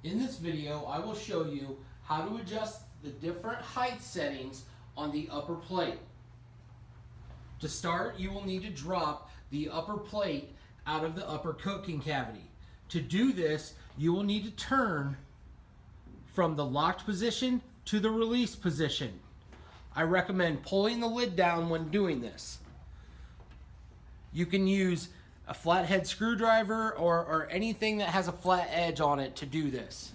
In this video, I will show you how to adjust the different height settings on the upper plate. To start, you will need to drop the upper plate out of the upper cooking cavity. To do this, you will need to turn from the locked position to the release position. I recommend pulling the lid down when doing this. You can use a flathead screwdriver or anything that has a flat edge on it to do this.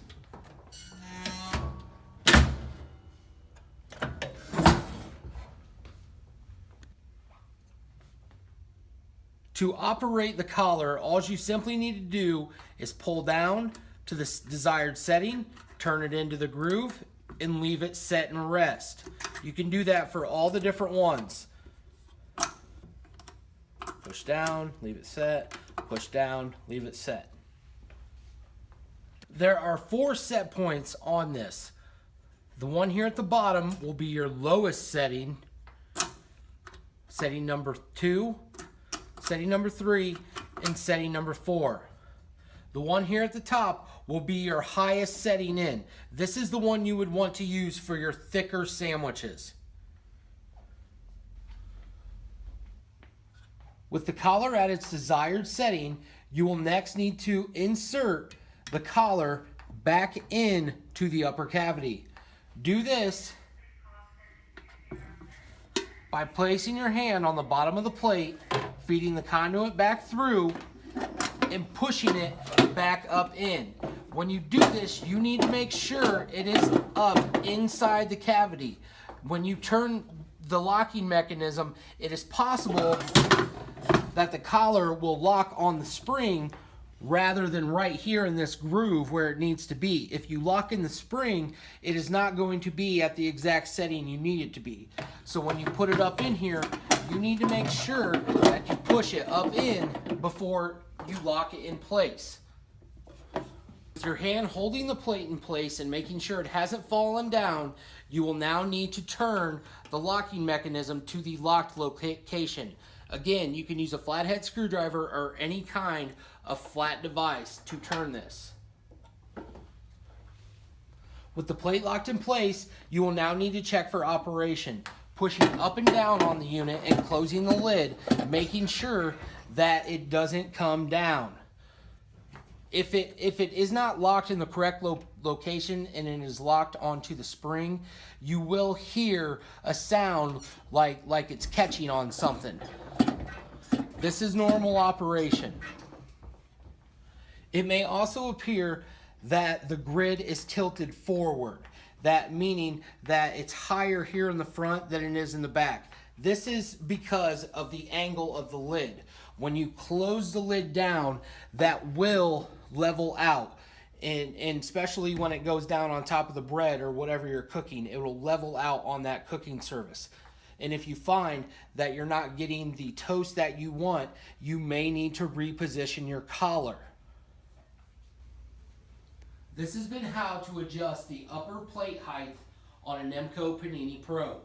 To operate the collar, all you simply need to do is pull down to the desired setting, turn it into the groove, and leave it set and rest. You can do that for all the different ones. Push down, leave it set, push down, leave it set. There are 4 set points on this. The one here at the bottom will be your lowest setting, setting number 2, setting number 3, and setting number 4. The one here at the top will be your highest setting in. This is the one you would want to use for your thicker sandwiches. With the collar at its desired setting, you will next need to insert the collar back into the upper cavity. Do this by placing your hand on the bottom of the plate, feeding the conduit back through, and pushing it back up in. When you do this, you need to make sure it is up inside the cavity. When you turn the locking mechanism, it is possible that the collar will lock on the spring rather than right here in this groove where it needs to be. If you lock in the spring, it is not going to be at the exact setting you need it to be. So when you put it up in here, you need to make sure that you push it up in before you lock it in place. With your hand holding the plate in place and making sure it hasn't fallen down, you will now need to turn the locking mechanism to the locked location. Again, you can use a flathead screwdriver or any kind of flat device to turn this. With the plate locked in place, you will now need to check for operation, pushing up and down on the unit and closing the lid, making sure that it doesn't come down. If it is not locked in the correct location and it is locked onto the spring, you will hear a sound like it's catching on something. This is normal operation. It may also appear that the grid is tilted forward, that meaning that it's higher here in the front than it is in the back. This is because of the angle of the lid. When you close the lid down, that will level out, and especially when it goes down on top of the bread or whatever you're cooking, it will level out on that cooking surface. And if you find that you're not getting the toast that you want, you may need to reposition your collar. This has been how to adjust the upper plate height on a Nemco PaniniPro.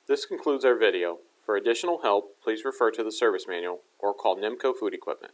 This concludes our video. For additional help, please refer to the service manual or call Nemco Food Equipment.